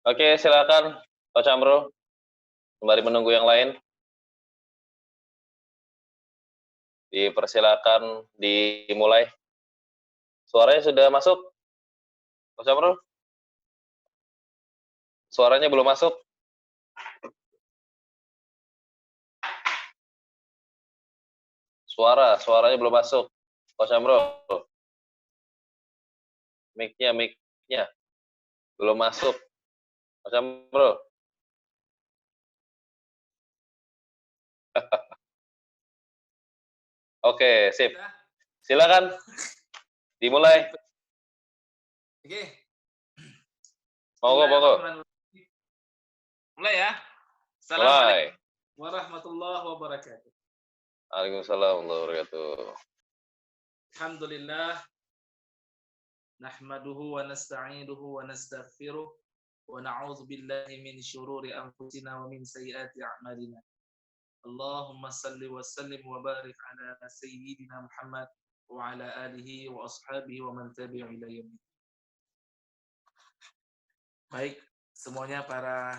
Oke, silakan Pak Camro. Sembari menunggu yang lain, dipersilakan dimulai. Suaranya sudah masuk, Pak Camro? Suaranya belum masuk. Suaranya belum masuk. Pak Camro, mic-nya belum masuk. Pak Camro. Oke, sip. Silakan dimulai. Oke. Monggo. Mulai ya. Mulai. Assalamualaikum warahmatullahi wabarakatuh. Waalaikumsalam warahmatullahi wabarakatuh. Alhamdulillah. Nahmaduhu wa nasta'inuhu wa nastaghfiruh. Wa na'udzu billahi min syururi anfusina wa min sayyiati a'malina. Allahumma salli wa sallim wa barik ala sayyidina Muhammad wa ala alihi wa ashabihi wa man tabi'a ila yaumil. Baik, semuanya para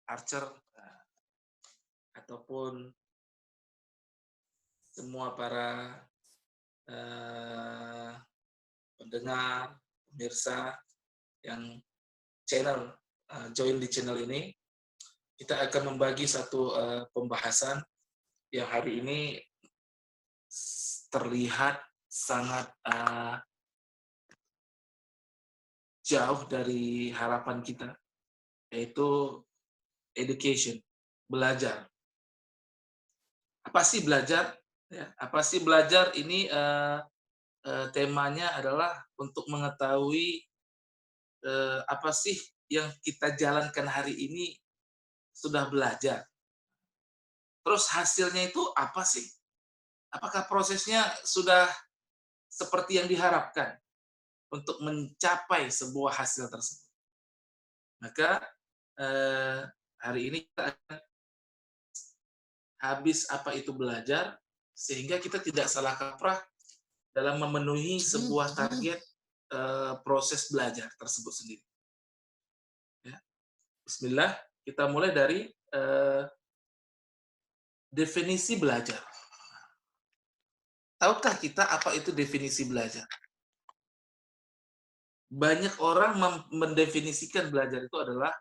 archer ataupun semua para pendengar, pemirsa yang join di channel ini, kita akan membagi satu pembahasan yang hari ini terlihat sangat jauh dari harapan kita, yaitu education, belajar. Apa sih belajar? Ya, apa sih belajar? Ini temanya adalah untuk mengetahui apa sih yang kita jalankan hari ini sudah belajar. Terus hasilnya itu apa sih? Apakah prosesnya sudah seperti yang diharapkan untuk mencapai sebuah hasil tersebut? Maka hari ini kita akan habis apa itu belajar, sehingga kita tidak salah kaprah dalam memenuhi sebuah target proses belajar tersebut sendiri. Ya. Bismillah, kita mulai dari definisi belajar. Tahukah kita apa itu definisi belajar? Banyak orang mendefinisikan belajar itu adalah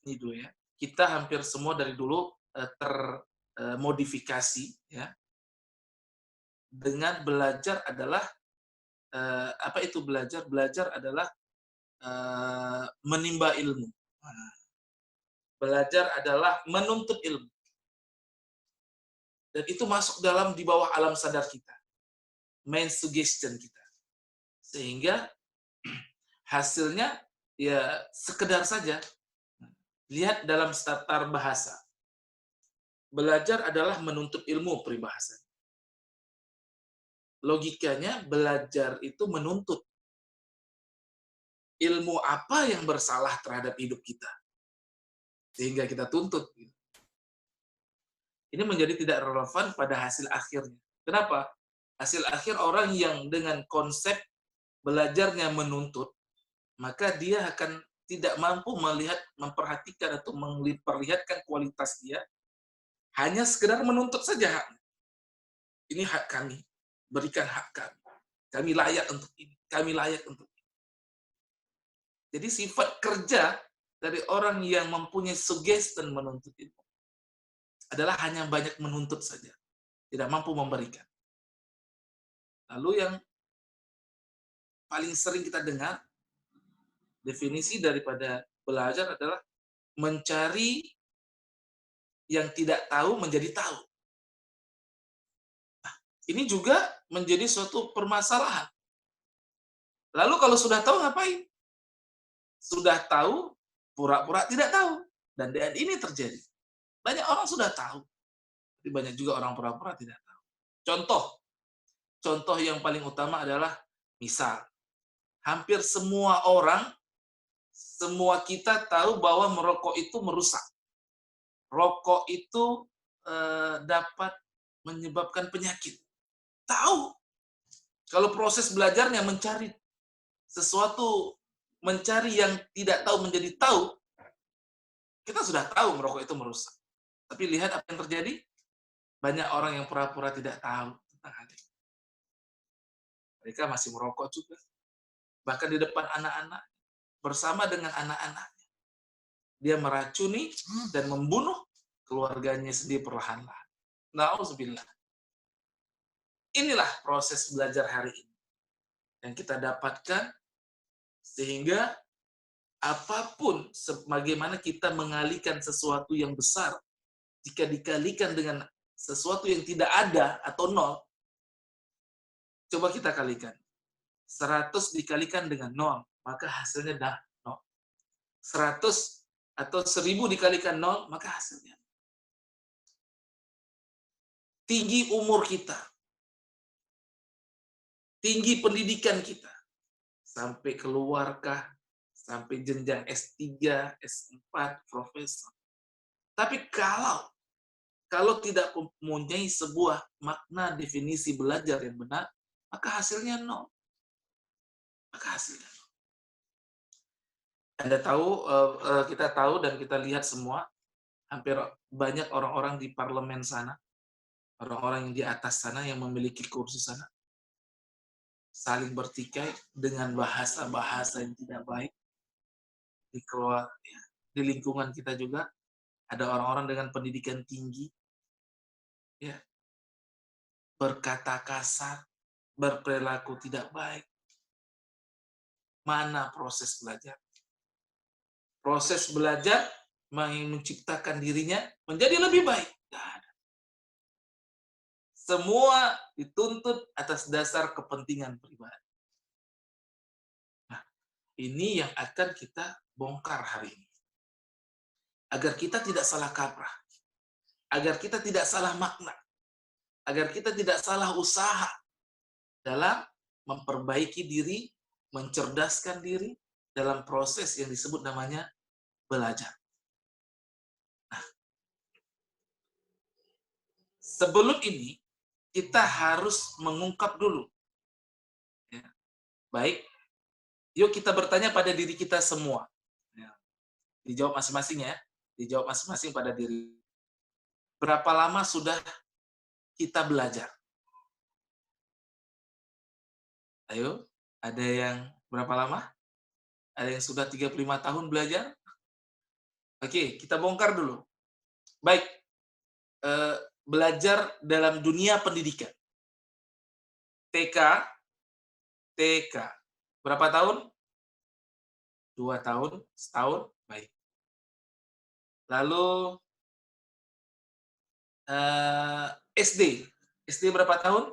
ini dulu ya. Kita hampir semua dari dulu termodifikasi ya. Dengan belajar adalah apa itu belajar? Belajar adalah menimba ilmu. Belajar adalah menuntut ilmu. Dan itu masuk dalam di bawah alam sadar kita. Main suggestion kita. Sehingga hasilnya ya sekedar saja. Lihat dalam statar bahasa. Belajar adalah menuntut ilmu peribahasa. Logikanya belajar itu menuntut ilmu apa yang bersalah terhadap hidup kita. Sehingga kita tuntut. Ini menjadi tidak relevan pada hasil akhirnya. Kenapa? Hasil akhir orang yang dengan konsep belajarnya menuntut, maka dia akan tidak mampu melihat, memperhatikan atau memperlihatkan kualitas dia, hanya sekedar menuntut saja hak. Ini hak kami, berikan hak kami. Kami layak untuk ini, kami layak untuk ini. Jadi sifat kerja dari orang yang mempunyai suggestion menuntut itu adalah hanya banyak menuntut saja, tidak mampu memberikan. Lalu yang paling sering kita dengar, definisi daripada belajar adalah mencari yang tidak tahu menjadi tahu. Nah, ini juga menjadi suatu permasalahan. Lalu kalau sudah tahu ngapain? Sudah tahu, pura-pura tidak tahu. Dan ini terjadi. Banyak orang sudah tahu, tapi banyak juga orang pura-pura tidak tahu. Contoh yang paling utama adalah, misal, hampir semua orang, semua kita tahu bahwa merokok itu merusak. Rokok itu dapat menyebabkan penyakit. Tahu. Kalau proses belajarnya mencari sesuatu, mencari yang tidak tahu menjadi tahu, Kita sudah tahu merokok itu merusak. Tapi lihat apa yang terjadi, banyak orang yang pura-pura tidak tahu tentang hal ini. Mereka masih merokok juga. Bahkan di depan anak-anak, bersama dengan anak-anaknya. Dia meracuni dan membunuh keluarganya sendiri perlahan-lahan. Na'udzubillah. Inilah proses belajar hari ini yang kita dapatkan, sehingga apapun, bagaimana kita mengalihkan sesuatu yang besar, jika dikalikan dengan sesuatu yang tidak ada atau nol, coba kita kalikan. 100 dikalikan dengan nol, maka hasilnya dah nol. 100 atau 1000 dikalikan nol, maka hasilnya. Tinggi umur kita, tinggi pendidikan kita, sampai keluarkah, sampai jenjang S3, S4, profesor. Tapi kalau tidak mempunyai sebuah makna definisi belajar yang benar, maka hasilnya nol. Maka hasilnya nol. Anda tahu, kita tahu dan kita lihat semua, hampir banyak orang-orang di parlemen sana, orang-orang yang di atas sana yang memiliki kursi sana, saling bertikai dengan bahasa-bahasa yang tidak baik. Di lingkungan kita juga ada orang-orang dengan pendidikan tinggi, ya, berkata kasar, berperilaku tidak baik. Mana proses belajar? Proses belajar menciptakan dirinya menjadi lebih baik. Tidak ada. Semua dituntut atas dasar kepentingan pribadi. Nah, ini yang akan kita bongkar hari ini. Agar kita tidak salah kaprah. Agar kita tidak salah makna. Agar kita tidak salah usaha dalam memperbaiki diri, mencerdaskan diri dalam proses yang disebut namanya belajar. Nah, sebelum ini, kita harus mengungkap dulu. Ya. Baik, yuk kita bertanya pada diri kita semua. Ya. Dijawab masing-masing ya. Dijawab masing-masing pada diri. Berapa lama sudah kita belajar? Ayo, ada yang berapa lama? Ada yang sudah 35 tahun belajar? Oke, kita bongkar dulu. Baik, belajar dalam dunia pendidikan. TK. Berapa tahun? 2 tahun, setahun, baik. Lalu SD. SD berapa tahun?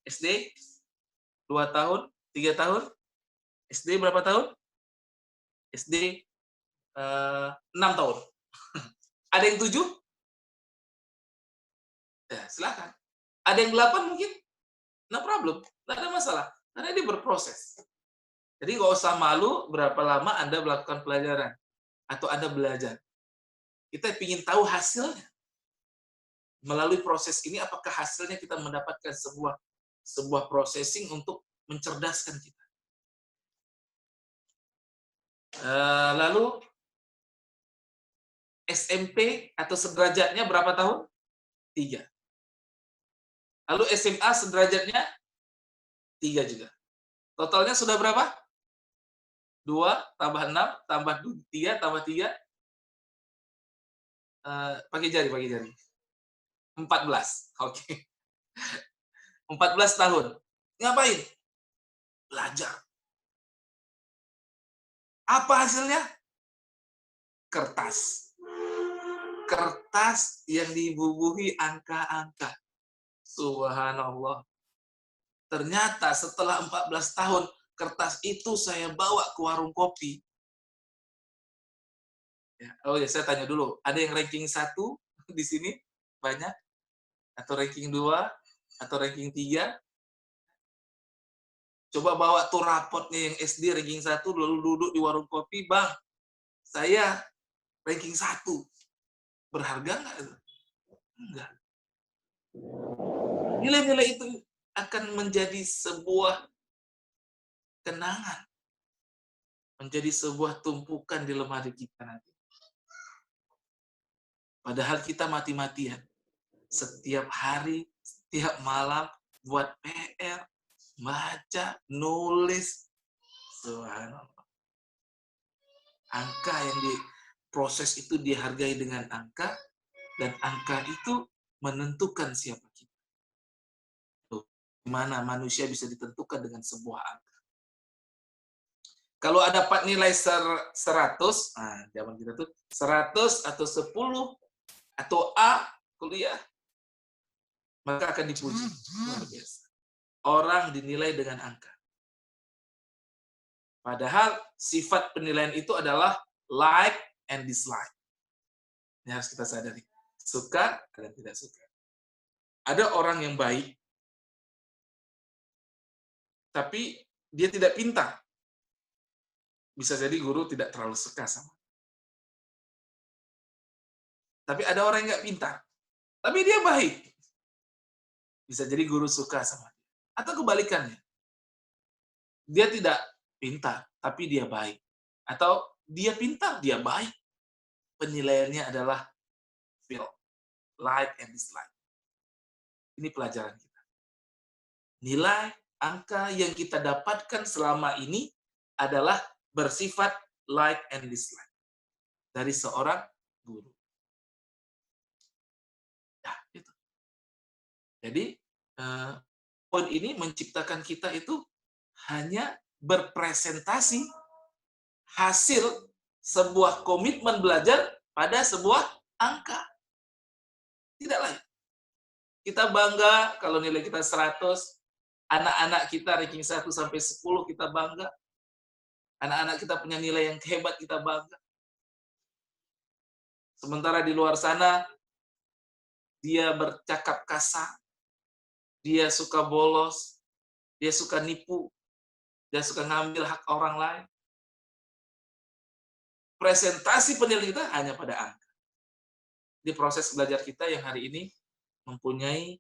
SD 2 tahun, 3 tahun. SD berapa tahun? SD 6 tahun. Ada yang 7? Ya, silakan. Ada yang 8 mungkin? No problem. Tidak ada masalah. Karena ini berproses. Jadi nggak usah malu berapa lama Anda melakukan pelajaran. Atau Anda belajar. Kita ingin tahu hasilnya. Melalui proses ini, apakah hasilnya kita mendapatkan sebuah processing untuk mencerdaskan kita. Lalu SMP atau sederajatnya berapa tahun? 3. Lalu SMA sederajatnya 3 juga. Totalnya sudah berapa? 2 tambah 6 tambah 3 tambah 3. Pakai jari. 14. Oke. 14 tahun. Ngapain? Belajar. Apa hasilnya? Kertas. Kertas yang dibubuhi angka-angka. Subhanallah. Ternyata setelah 14 tahun, kertas itu saya bawa ke warung kopi. Oh ya, saya tanya dulu. Ada yang ranking 1 di sini? Banyak? Atau ranking 2? Atau ranking 3? Coba bawa tuh rapotnya yang SD ranking 1, lalu duduk di warung kopi, Bang, saya ranking 1. Berharga nggak? Enggak. Nilai-nilai itu akan menjadi sebuah kenangan. menjadi sebuah tumpukan di lemari kita nanti. Padahal kita mati-matian. Setiap hari, setiap malam, buat PR, baca, nulis. Subhanallah. Angka yang diproses itu dihargai dengan angka, dan angka itu menentukan siapa kita. Tuh, gimana manusia bisa ditentukan dengan sebuah angka. Kalau ada nilai 100, nah zaman kita tuh 100 atau 10 atau A kuliah, maka akan dipuji. Luar biasa. Orang dinilai dengan angka. Padahal sifat penilaian itu adalah like and dislike. Ini harus kita sadari. Suka dan tidak suka. Ada orang yang baik, tapi dia tidak pintar. Bisa jadi guru tidak terlalu suka sama. Tapi ada orang yang nggak pintar, tapi dia baik. Bisa jadi guru suka sama dia. Atau kebalikannya. Dia tidak pintar, tapi dia baik. Atau dia pintar, dia baik. Penilaiannya adalah feel, like and dislike. Ini pelajaran kita. Nilai, angka yang kita dapatkan selama ini adalah bersifat like and dislike dari seorang guru. Ya, itu. Jadi, poin ini menciptakan kita itu hanya berpresentasi hasil sebuah komitmen belajar pada sebuah angka. Tidak lain. Kita bangga kalau nilai kita 100, anak-anak kita ranking 1 sampai 10 kita bangga. Anak-anak kita punya nilai yang hebat, kita bangga. Sementara di luar sana, dia bercakap kasar, dia suka bolos, dia suka nipu, dia suka ngambil hak orang lain. Presentasi penilaian kita hanya pada angka. Di proses belajar kita yang hari ini mempunyai